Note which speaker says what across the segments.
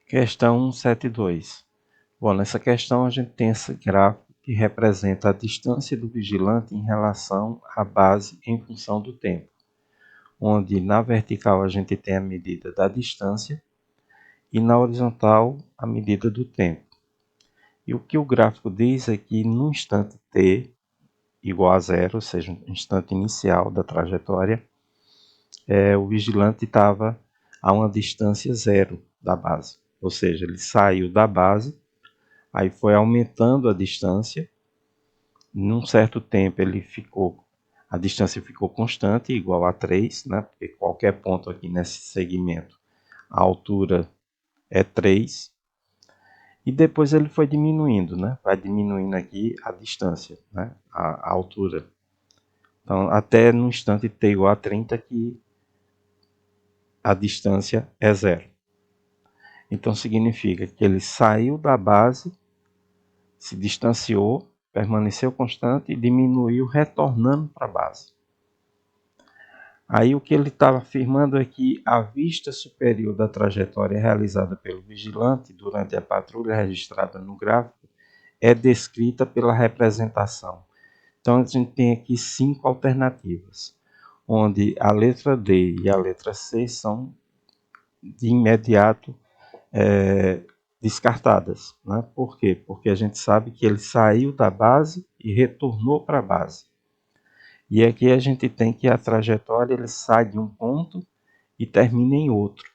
Speaker 1: Questão 172. Bom, nessa questão a gente tem esse gráfico que representa a distância do vigilante em relação à base em função do tempo, onde na vertical a gente tem a medida da distância e na horizontal a medida do tempo. E o que o gráfico diz é que no instante t igual a zero, ou seja, no instante inicial da trajetória, o vigilante estava a uma distância zero da base, ou seja, ele saiu da base, aí foi aumentando a distância, num certo tempo a distância ficou constante, igual a 3, né? Porque qualquer ponto aqui nesse segmento, a altura é 3, e depois ele foi diminuindo, né? Vai diminuindo aqui a distância, né? A altura. Então, até no instante t igual a 30, que a distância é zero. Então, significa que ele saiu da base, se distanciou, permaneceu constante e diminuiu retornando para a base. Aí o que ele está afirmando é que a vista superior da trajetória realizada pelo vigilante durante a patrulha registrada no gráfico é descrita pela representação. Então, a gente tem aqui 5 alternativas, onde a letra D e a letra C são de imediato descartadas, né? Por quê? Porque a gente sabe que ele saiu da base e retornou para a base. E aqui a gente tem que a trajetória ele sai de um ponto e termina em outro.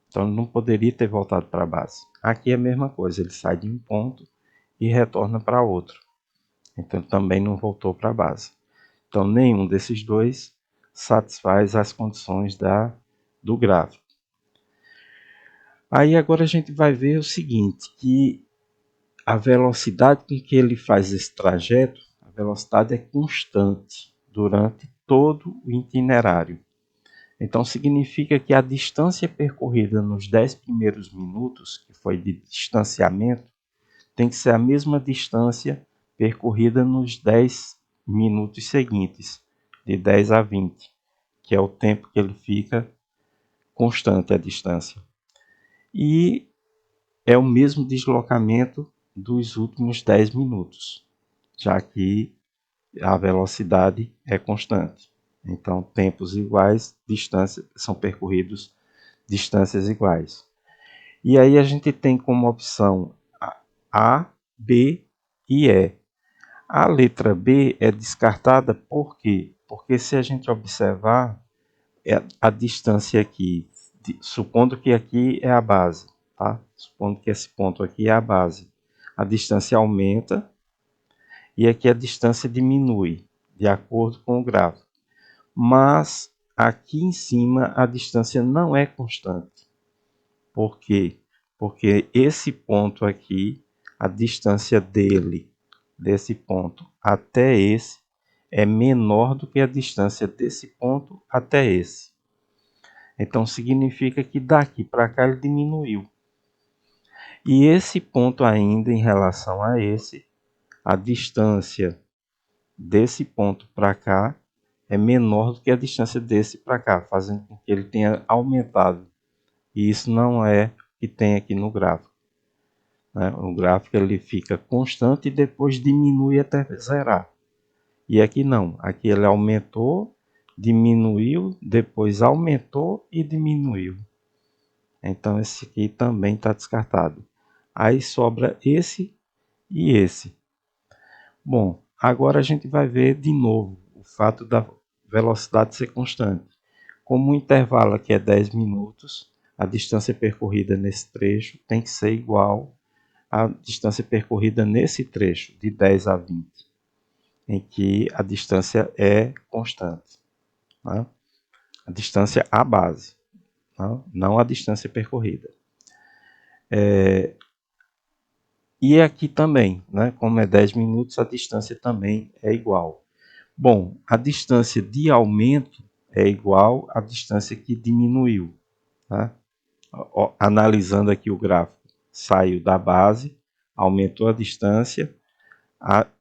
Speaker 1: Então ele não poderia ter voltado para a base. Aqui é a mesma coisa, ele sai de um ponto e retorna para outro. Então também não voltou para a base. Então nenhum desses dois satisfaz as condições do gráfico. Aí agora a gente vai ver o seguinte, que a velocidade com que ele faz esse trajeto, a velocidade é constante durante todo o itinerário. Então significa que a distância percorrida nos 10 primeiros minutos, que foi de distanciamento, tem que ser a mesma distância percorrida nos 10 minutos seguintes, de 10 a 20, que é o tempo que ele fica constante a distância. E é o mesmo deslocamento dos últimos 10 minutos, já que a velocidade é constante. Então, tempos iguais, são percorridos distâncias iguais. E aí a gente tem como opção A, B e E. A letra B é descartada por quê? Porque se a gente observar a distância aqui, supondo que aqui é a base, tá? Supondo que esse ponto aqui é a base, a distância aumenta e aqui a distância diminui, de acordo com o gráfico. Mas aqui em cima a distância não é constante. Por quê? Porque esse ponto aqui, a distância desse ponto até esse, é menor do que a distância desse ponto até esse. Então significa que daqui para cá ele diminuiu. E esse ponto ainda em relação a esse, a distância desse ponto para cá é menor do que a distância desse para cá, fazendo com que ele tenha aumentado. E isso não é o que tem aqui no gráfico, né? O gráfico ele fica constante e depois diminui até zerar. E aqui não, aqui ele aumentou, diminuiu, depois aumentou e diminuiu. Então esse aqui também está descartado. Aí sobra esse e esse. Bom, agora a gente vai ver de novo o fato da velocidade ser constante. Como o intervalo aqui é 10 minutos, a distância percorrida nesse trecho tem que ser igual à distância percorrida nesse trecho, de 10 a 20, em que a distância é constante, né? A distância à base, não a distância percorrida. E aqui também, né? Como é 10 minutos, a distância também é igual. Bom, a distância de aumento é igual à distância que diminuiu, tá? Analisando aqui o gráfico, saiu da base, aumentou a distância.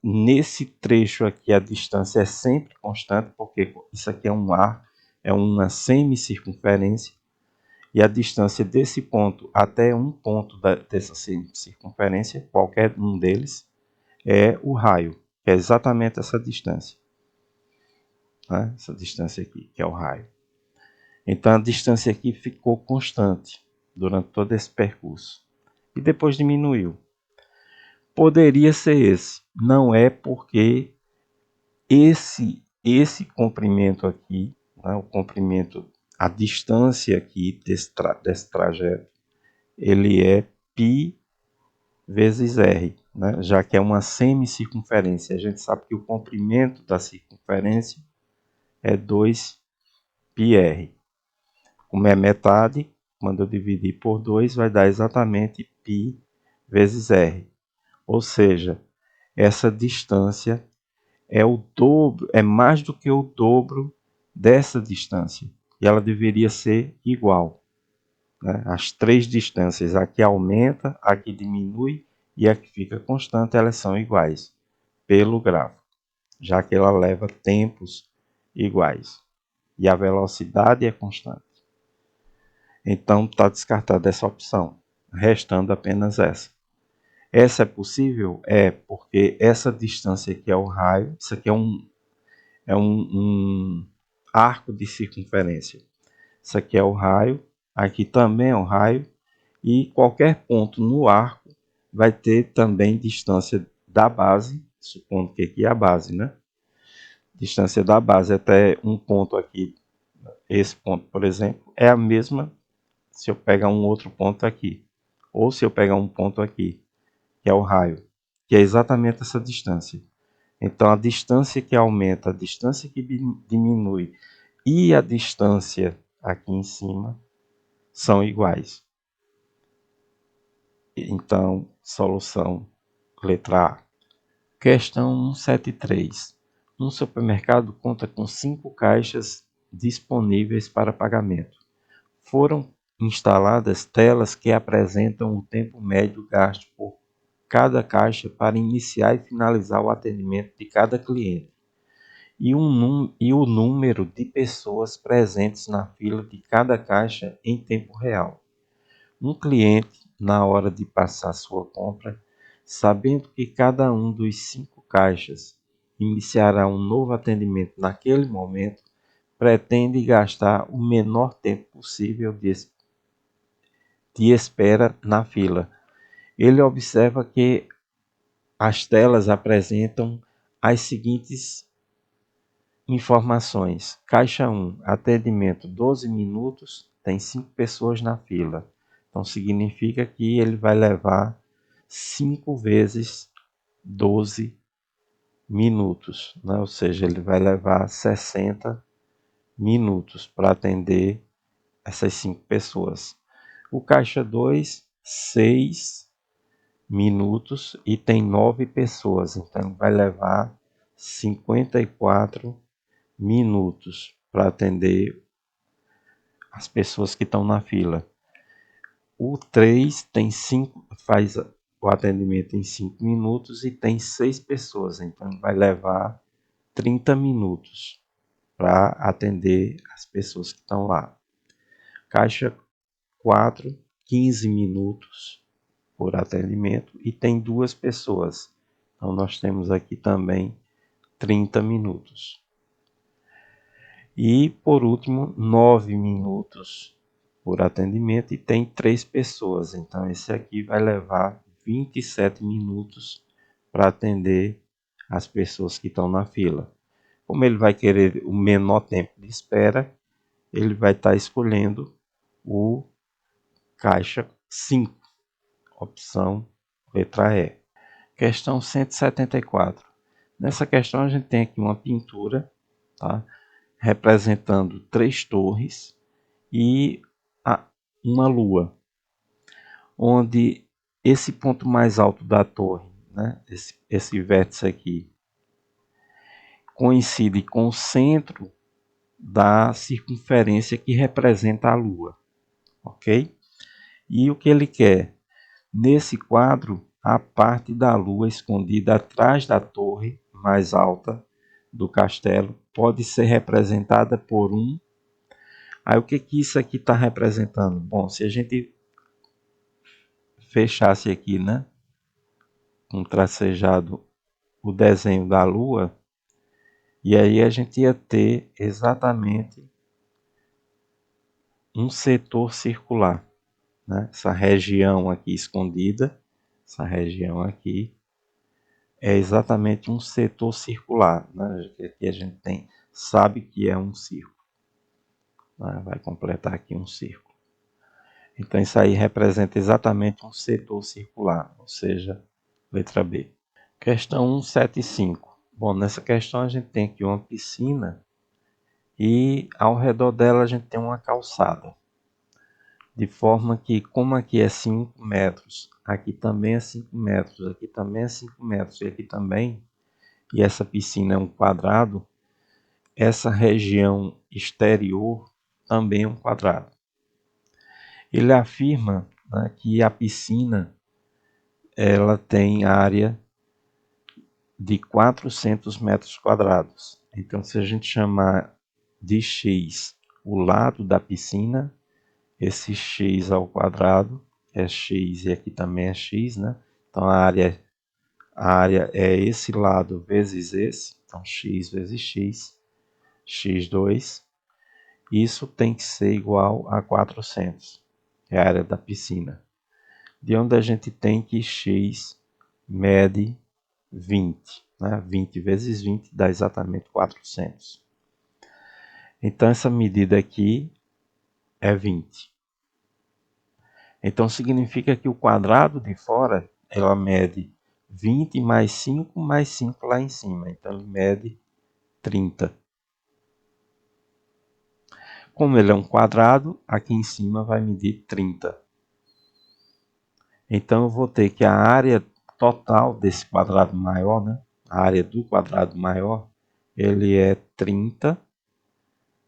Speaker 1: Nesse trecho aqui a distância é sempre constante, porque isso aqui é um ar, é uma semicircunferência. E a distância desse ponto até um ponto dessa circunferência, qualquer um deles, é o raio, que é exatamente essa distância. Né? Essa distância aqui, que é o raio. Então a distância aqui ficou constante durante todo esse percurso. E depois diminuiu. Poderia ser esse. Não é, porque esse comprimento aqui, né, o comprimento, a distância aqui desse trajeto, ele é π vezes r, né, já que é uma semicircunferência. A gente sabe que o comprimento da circunferência é 2πr. Como é metade, quando eu dividir por 2, vai dar exatamente π vezes r. Ou seja, essa distância é o dobro, é mais do que o dobro dessa distância. E ela deveria ser igual. Né? As três distâncias, a que aumenta, a que diminui e a que fica constante, elas são iguais pelo gráfico, já que ela leva tempos iguais. E a velocidade é constante. Então está descartada essa opção, restando apenas essa. Essa é possível? É, porque essa distância aqui é o raio, isso aqui é um arco de circunferência. Isso aqui é o raio, aqui também é o raio, e qualquer ponto no arco vai ter também distância da base, supondo que aqui é a base, né? Distância da base até um ponto aqui, esse ponto, por exemplo, é a mesma se eu pegar um outro ponto aqui, ou se eu pegar um ponto aqui, que é o raio, que é exatamente essa distância. Então, a distância que aumenta, a distância que diminui e a distância aqui em cima são iguais. Então, solução letra A. Questão 173. Um supermercado conta com 5 caixas disponíveis para pagamento. Foram instaladas telas que apresentam o tempo médio gasto por cada caixa para iniciar e finalizar o atendimento de cada cliente e o número de pessoas presentes na fila de cada caixa em tempo real. Um cliente, na hora de passar sua compra, sabendo que cada um dos 5 caixas iniciará um novo atendimento naquele momento, pretende gastar o menor tempo possível de espera na fila. Ele observa que as telas apresentam as seguintes informações. Caixa 1, atendimento 12 minutos, tem 5 pessoas na fila. Então significa que ele vai levar 5 vezes 12 minutos, né? Ou seja, ele vai levar 60 minutos para atender essas 5 pessoas. O caixa 2, 6 minutos e tem 9 pessoas, então vai levar 54 minutos para atender as pessoas que estão na fila. O 3 tem 5, faz o atendimento em 5 minutos e tem 6 pessoas, então vai levar 30 minutos para atender as pessoas que estão lá. Caixa 4, 15 minutos por atendimento e tem 2 pessoas. Então nós temos aqui também 30 minutos. E por último, 9 minutos por atendimento e tem 3 pessoas. Então esse aqui vai levar 27 minutos para atender as pessoas que estão na fila. Como ele vai querer o menor tempo de espera, ele vai estar escolhendo o caixa 5, opção letra E. Questão 174. Nessa questão a gente tem aqui uma pintura, tá? Representando 3 torres e uma lua, onde esse ponto mais alto da torre, né, esse vértice aqui, coincide com o centro da circunferência que representa a lua, ok? E o que ele quer? Nesse quadro, a parte da lua escondida atrás da torre mais alta do castelo pode ser representada por um Aí o que que isso aqui está representando? Bom, se a gente fechasse aqui, né, com tracejado o desenho da Lua, e aí a gente ia ter exatamente um setor circular, né? Essa região aqui escondida, essa região aqui, é exatamente um setor circular, né? Aqui a gente sabe que é um círculo, né? Vai completar aqui um círculo. Então isso aí representa exatamente um setor circular, ou seja, letra B. Questão 175. Bom, nessa questão a gente tem aqui uma piscina e ao redor dela a gente tem uma calçada. De forma que, como aqui é 5 metros, aqui também é 5 metros, aqui também é 5 metros e aqui também, e essa piscina é um quadrado, essa região exterior também é um quadrado. Ele afirma, né, que a piscina ela tem área de 400 metros quadrados. Então, se a gente chamar de x o lado da piscina, esse x ao quadrado é x e aqui também é x, né? Então, a área é esse lado vezes esse, então x vezes x, x2. Isso tem que ser igual a 400, é a área da piscina. De onde a gente tem que x mede 20, né? 20 vezes 20 dá exatamente 400. Então, essa medida aqui é 20. Então, significa que o quadrado de fora, ela mede 20 mais 5 mais 5 lá em cima. Então, ele mede 30. Como ele é um quadrado, aqui em cima vai medir 30. Então, eu vou ter que a área total desse quadrado maior, né? A área do quadrado maior, ele é 30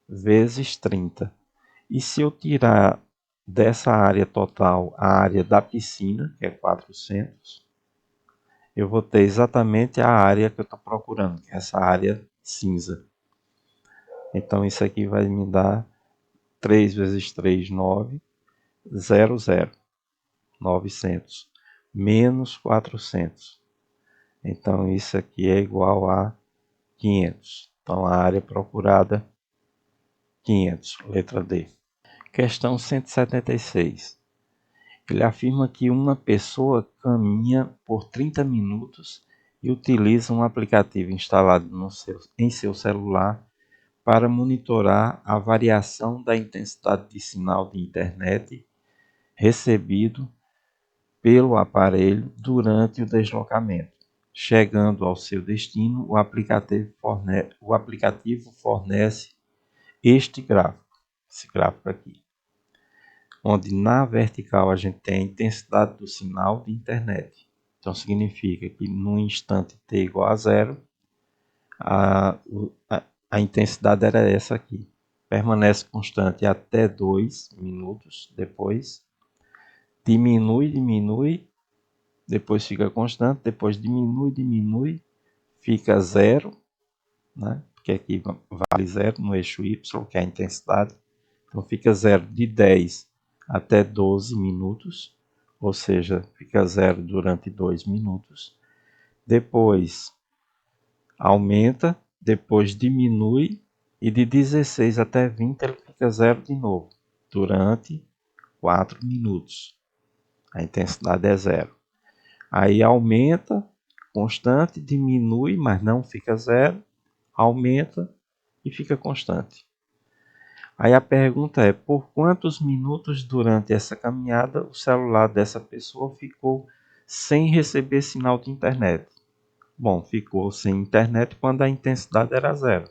Speaker 1: vezes 30. E se eu tirar dessa área total a área da piscina, que é 400, eu vou ter exatamente a área que eu estou procurando, que é essa área cinza. Então, isso aqui vai me dar 3 vezes 3, 9, 0, 900, menos 400. Então, isso aqui é igual a 500. Então, a área procurada, 500, letra D. Questão 176. Ele afirma que uma pessoa caminha por 30 minutos e utiliza um aplicativo instalado em seu celular para monitorar a variação da intensidade de sinal de internet recebido pelo aparelho durante o deslocamento. Chegando ao seu destino, o aplicativo fornece este gráfico, esse gráfico aqui, onde na vertical a gente tem a intensidade do sinal de internet. Então significa que no instante t igual a 0, a intensidade era essa aqui. Permanece constante até 2 minutos depois. Diminui, depois fica constante, depois diminui, fica 0, né? Porque aqui vale 0 no eixo y, que é a intensidade. Então fica 0 de 10 até 12 minutos, ou seja, fica 0 durante 2 minutos. Depois aumenta, depois diminui e de 16 até 20 ele fica 0 de novo, durante 4 minutos. A intensidade é 0. Aí aumenta, constante, diminui, mas não fica 0, aumenta e fica constante. Aí a pergunta é, por quantos minutos durante essa caminhada o celular dessa pessoa ficou sem receber sinal de internet? Bom, ficou sem internet quando a intensidade era 0.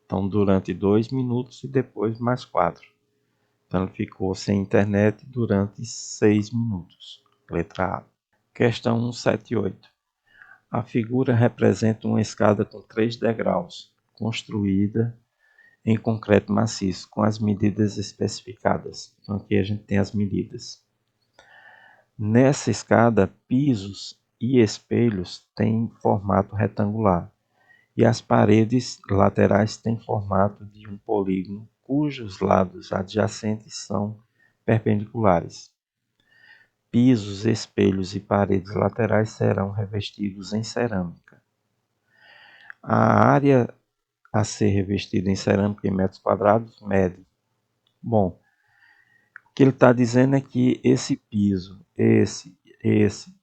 Speaker 1: Então, durante 2 minutos e depois mais 4. Então, ele ficou sem internet durante 6 minutos. Letra A. Questão 178. A figura representa uma escada com 3 degraus, construída em concreto maciço, com as medidas especificadas. Então, aqui a gente tem as medidas. Nessa escada, pisos e espelhos têm formato retangular e as paredes laterais têm formato de um polígono cujos lados adjacentes são perpendiculares. Pisos, espelhos e paredes laterais serão revestidos em cerâmica. A área a ser revestida em cerâmica em metros quadrados mede. Bom, o que ele está dizendo é que esse piso, esse,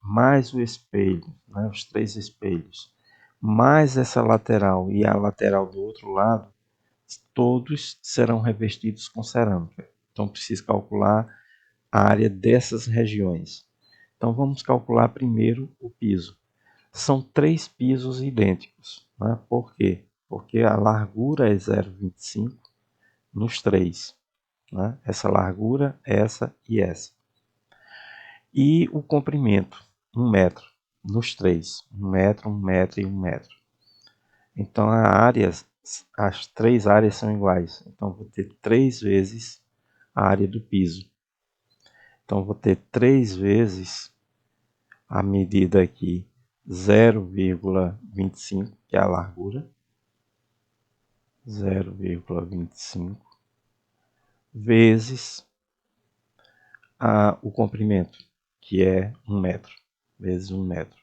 Speaker 1: mais o espelho, né, os 3 espelhos, mais essa lateral e a lateral do outro lado, todos serão revestidos com cerâmica. Então, preciso calcular a área dessas regiões. Então, vamos calcular primeiro o piso. São 3 pisos idênticos. Né? Por quê? Porque a largura é 0,25 nos 3. Né? Essa largura, essa e essa. E o comprimento, 1 metro nos 3. 1 metro, 1 metro e 1 metro. Então, as 3 áreas são iguais. Então, vou ter 3 vezes a área do piso. Então, vou ter 3 vezes a medida aqui, 0,25, que é a largura. 0,25 vezes o comprimento, que é 1 metro, vezes 1 metro.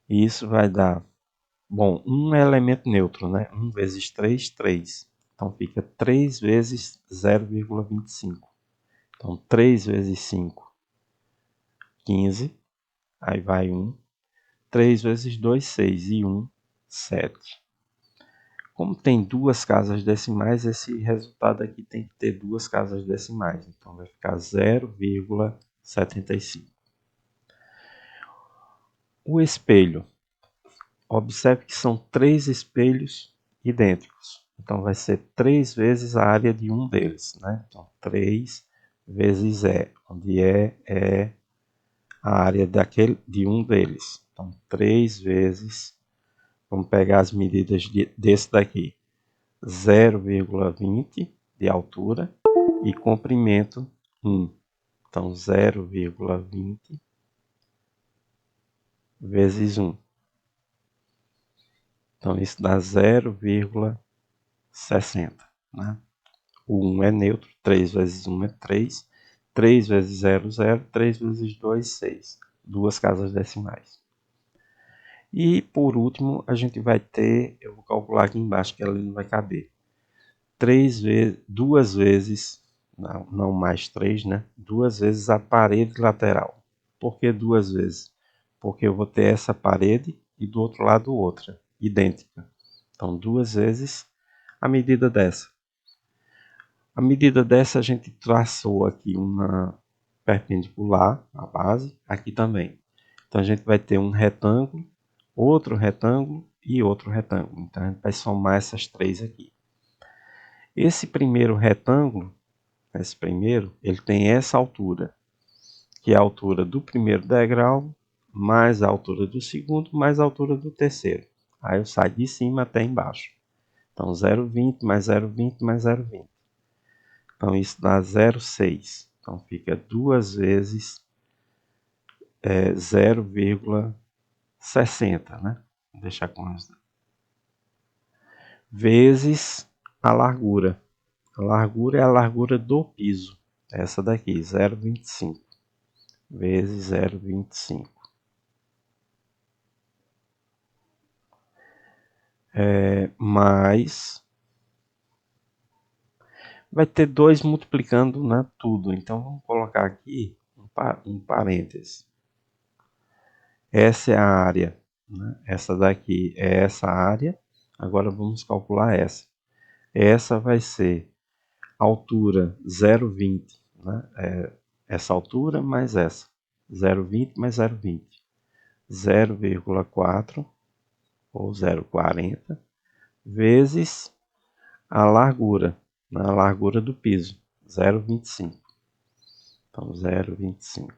Speaker 1: E isso vai dar, bom, 1 é elemento neutro, né? 1 vezes 3, 3. Então, fica 3 vezes 0,25. Então, 3 vezes 5, 15. Aí vai 1. 3 vezes 2, 6. E 1, 7. Como tem 2 casas decimais, esse resultado aqui tem que ter 2 casas decimais. Então, vai ficar 0,75. O espelho. Observe que são 3 espelhos idênticos. Então, vai ser 3 vezes a área de um deles. Né? Então, 3 vezes E, onde é a área de um deles. Então, 3 vezes, vamos pegar as medidas desse daqui. 0,20 de altura e comprimento 1. Então, 0,20 vezes 1. Então, isso dá 0,60. Né? O 1 é neutro, 3 vezes 1 é 3. 3 vezes 0, 0. 3 vezes 2, 6. 2 casas decimais. E, por último, a gente vai ter, eu vou calcular aqui embaixo, que ela não vai caber. 2 vezes, não mais 3, né? 2 vezes a parede lateral. Por que 2 vezes? Porque eu vou ter essa parede e do outro lado outra, idêntica. Então, 2 vezes a medida dessa. A medida dessa a gente traçou aqui uma perpendicular à base, aqui também. Então, a gente vai ter um retângulo, outro retângulo e outro retângulo. Então, a gente vai somar essas 3 aqui. Esse primeiro retângulo, ele tem essa altura, que é a altura do primeiro degrau, mais a altura do segundo, mais a altura do terceiro. Aí eu saio de cima até embaixo. Então, 0,20 mais 0,20 mais 0,20. Então, isso dá 0,6. Então, fica 2 vezes 0,60, né? Vou deixar com as... Vezes a largura. A largura é a largura do piso. Essa daqui, 0,25. Vezes 0,25. Mais... Vai ter 2 multiplicando, né, tudo. Então, vamos colocar aqui um parêntese. Essa é a área. Né? Essa daqui é essa área. Agora, vamos calcular essa. Essa vai ser altura 0,20. Né? Essa altura mais essa. 0,20 mais 0,20. 0,4 ou 0,40 vezes a largura, né? A largura do piso, 0,25. Então, 0,25.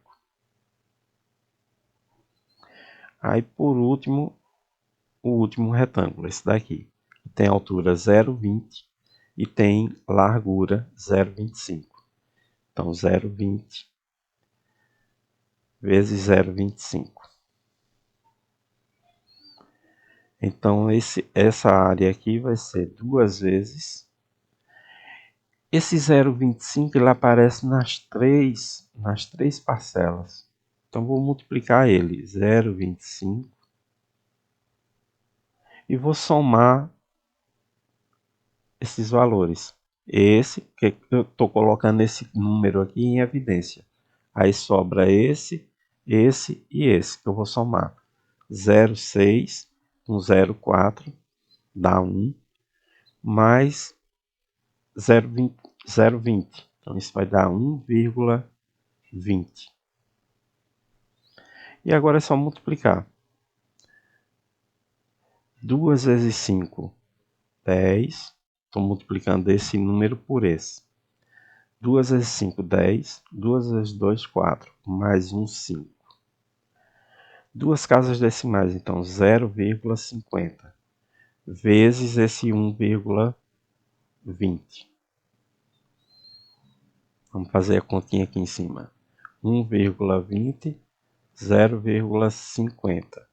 Speaker 1: Aí, por último, o último retângulo, esse daqui. Tem altura 0,20 e tem largura 0,25. Então, 0,20 vezes 0,25. Então, essa área aqui vai ser 2 vezes Esse 0,25 ele aparece nas três parcelas. Então vou multiplicar ele, 0,25, e vou somar esses valores. Esse, que eu estou colocando esse número aqui em evidência. Aí sobra esse e esse, que eu vou somar. 0,6 com 0,4 dá 1, mais 0,20. Então isso vai dar 1,20. E agora é só multiplicar. 2 vezes 5, 10. Estou multiplicando esse número por esse. 2 vezes 5, 10. 2 vezes 2, 4. Mais 1, 5. Duas casas decimais, então 0,50 vezes esse 1,20. Vamos fazer a continha aqui em cima. 1,20, 0,50.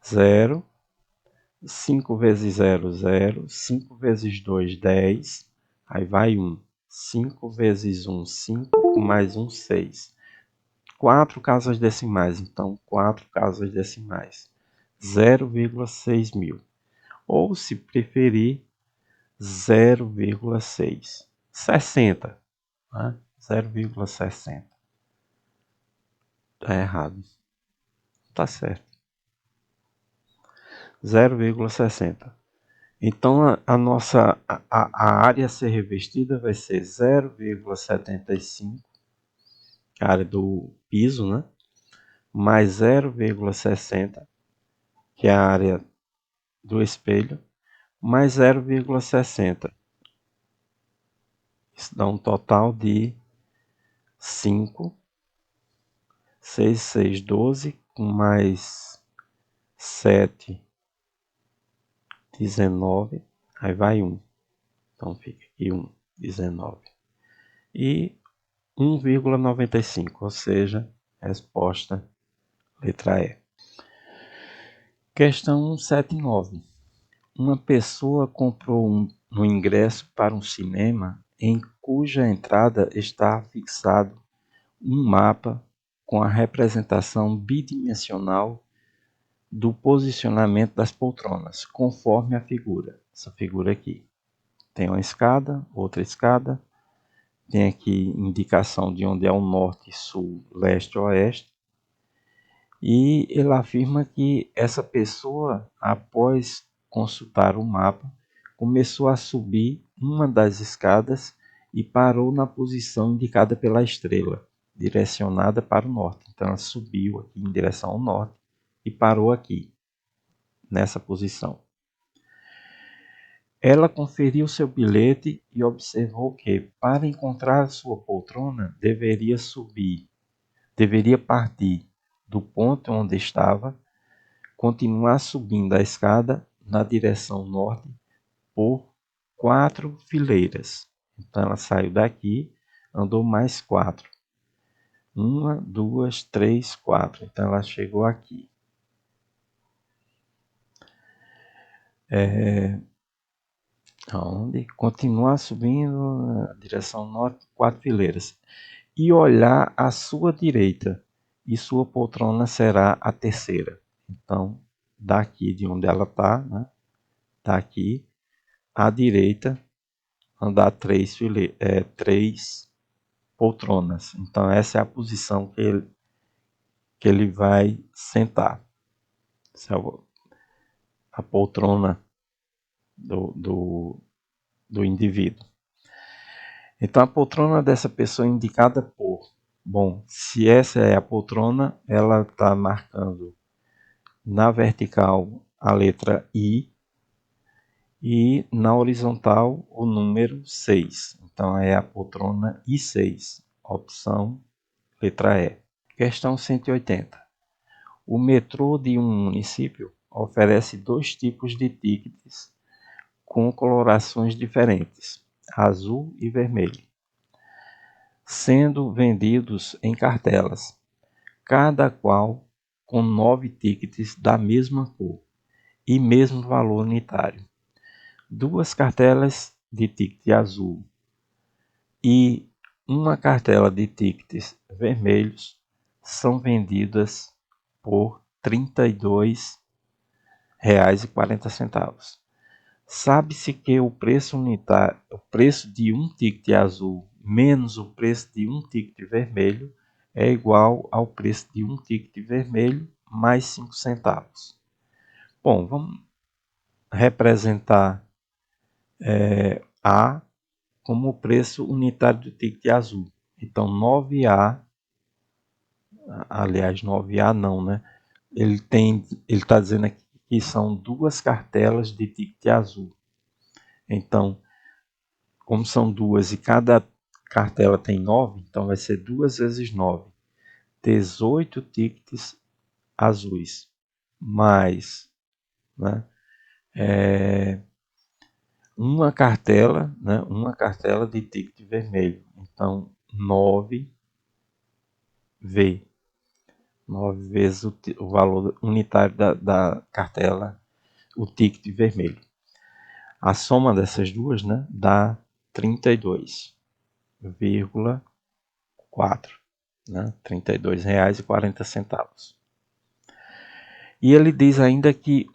Speaker 1: 0, 5 vezes 0, 0. 5 vezes 2, 10. Aí vai 1. 5 vezes 1, 5. Mais 1, 6. 4 casas decimais, então 4 casas decimais. 0,6 mil. Ou, se preferir, 0,6. 60. Né? 0,60. Está errado. Está certo. 0,60. Então a nossa a área a ser revestida vai ser 0,75, a área do piso, né? Mais 0,60, que é a área do espelho, mais 0,60. Isso dá um total de 5. 6, 6, 12, com mais 7, 19. Aí vai 1. Então fica aqui 1, 19. E 1,95, ou seja, resposta letra E. Questão 179. Uma pessoa comprou um ingresso para um cinema em cuja entrada está fixado um mapa com a representação bidimensional do posicionamento das poltronas, conforme a figura. Essa figura aqui. Tem uma escada, outra escada. Tem aqui indicação de onde é o norte, sul, leste, oeste. E ele afirma que essa pessoa, após consultar o mapa, começou a subir uma das escadas e parou na posição indicada pela estrela, direcionada para o norte. Então ela subiu aqui em direção ao norte e parou aqui, nessa posição. Ela conferiu seu bilhete e observou que, para encontrar sua poltrona, deveria partir do ponto onde estava, continuar subindo a escada na direção norte por 4 fileiras. Então ela saiu daqui, andou mais 4. 1, 2, 3, 4. Então ela chegou aqui. Onde? Continuar subindo na direção norte, 4 fileiras. E olhar à sua direita, e sua poltrona será a terceira. Então, daqui de onde ela está, né? Tá aqui, à direita, andar 3 poltronas. Então, essa é a posição que ele vai sentar. Essa é a poltrona do indivíduo. Então, a poltrona dessa pessoa é indicada por... Bom, se essa é a poltrona, ela está marcando na vertical a letra I e na horizontal o número 6. Então, é a poltrona I6, opção letra E. Questão 180. O metrô de um município oferece 2 tipos de tickets com colorações diferentes, azul e vermelho, sendo vendidos em cartelas, cada qual com 9 tickets da mesma cor e mesmo valor unitário. Duas cartelas de ticket azul e uma cartela de tickets vermelhos são vendidas por R$ 32,40. Sabe-se que o preço unitário, o preço de um ticket azul menos o preço de um ticket vermelho é igual ao preço de um ticket vermelho mais 5 centavos. Bom, vamos representar A como o preço unitário do ticket azul. Então, 9A, aliás, 9A não, né? Ele está dizendo aqui que são duas cartelas de ticket azul. Então, como são duas e cada cartela tem 9, então vai ser 2 vezes 9. 18 tickets azuis, mais, né, uma cartela de ticket vermelho. Então, 9V. 9 vezes o valor unitário da cartela, o ticket vermelho. A soma dessas duas, né, dá 32,4, né, R$ 32,40. E ele diz ainda que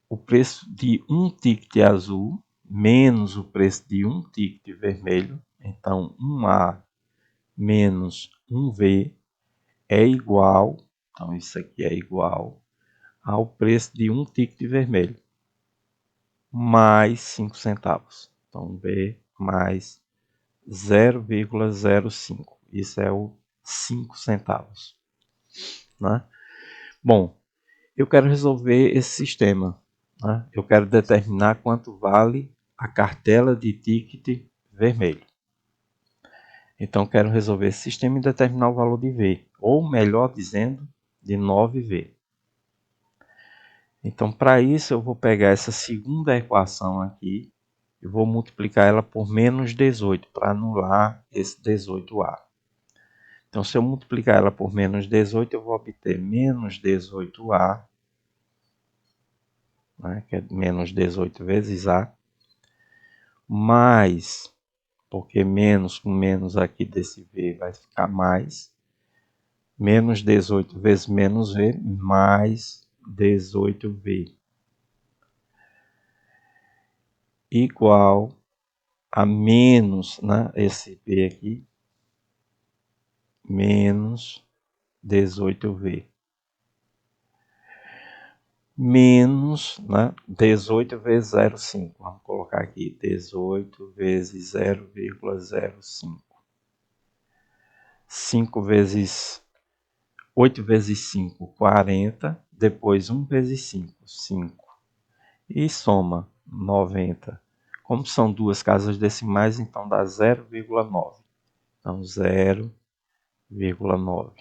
Speaker 1: o preço de um ticket azul menos o preço de um ticket vermelho, então 1A menos 1V é igual, então isso aqui é igual ao preço de um ticket vermelho, mais 5 centavos. Então, V mais 0,05. Isso é o 5 centavos. Né? Bom, eu quero resolver esse sistema. Né? Eu quero determinar quanto vale a cartela de ticket vermelho. Então, quero resolver esse sistema e determinar o valor de V, ou melhor dizendo, de 9V. Então, para isso, eu vou pegar essa segunda equação aqui e vou multiplicar ela por menos 18, para anular esse 18A. Então, se eu multiplicar ela por menos 18, eu vou obter menos 18A, né, que é menos 18 vezes A, mais, porque menos com menos aqui desse V vai ficar mais, menos 18 vezes menos V, mais 18V, igual a menos, né, esse V aqui, menos 18V. Menos, né, 18 vezes 0,5. Vamos colocar aqui 18 vezes 0,05. 5 vezes 8 vezes 5, 40. Depois 1 vezes 5, 5. E soma 90. Como são duas casas decimais, então dá 0,9. Então 0,9.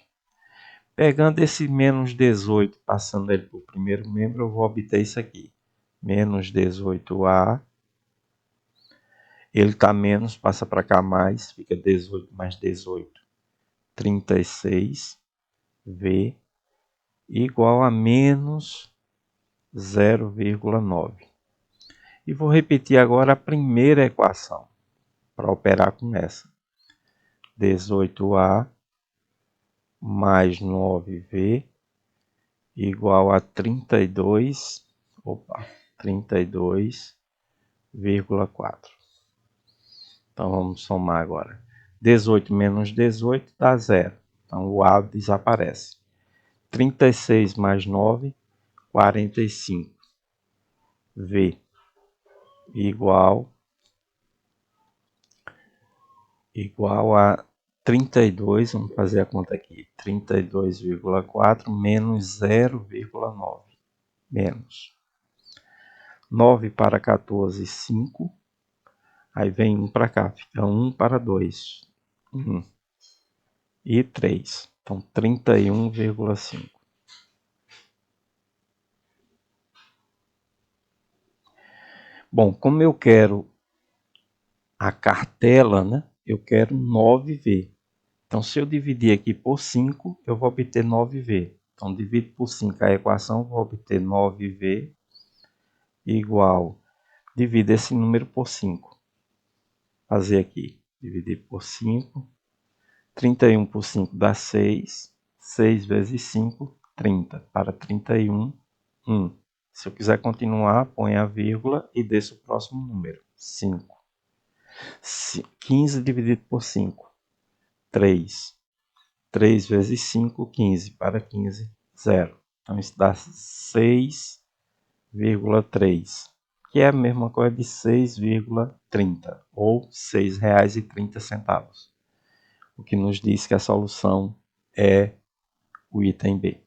Speaker 1: Pegando esse menos 18, passando ele para o primeiro membro, eu vou obter isso aqui. Menos 18A. Ele está menos, passa para cá mais, fica 18 mais 18. 36V igual a menos 0,9. E vou repetir agora a primeira equação para operar com essa. 18A mais 9V igual a 32,4. Então vamos somar agora. 18 menos 18 dá 0. Então o A desaparece. 36 mais 9, 45. V igual a 32, vamos fazer a conta aqui. 32,4 menos 0,9. Menos 9 para 14, 5. Aí vem 1 para cá, fica 1 para 2, 1 e 3. Então, 31,5. Bom, como eu quero a cartela, né? Eu quero 9V. Então, se eu dividir aqui por 5, eu vou obter 9V. Então, divido por 5 a equação, vou obter 9V igual divide esse número por 5. Fazer aqui, dividir por 5. 31 por 5 dá 6. 6 vezes 5, 30. Para 31, 1. Se eu quiser continuar, põe a vírgula e desça o próximo número, 5. 15 dividido por 5, 3. 3 vezes 5, 15. Para 15, 0. Então, isso dá 6,3, que é a mesma coisa de 6,30, ou R$ 6,30. O que nos diz que a solução é o item B.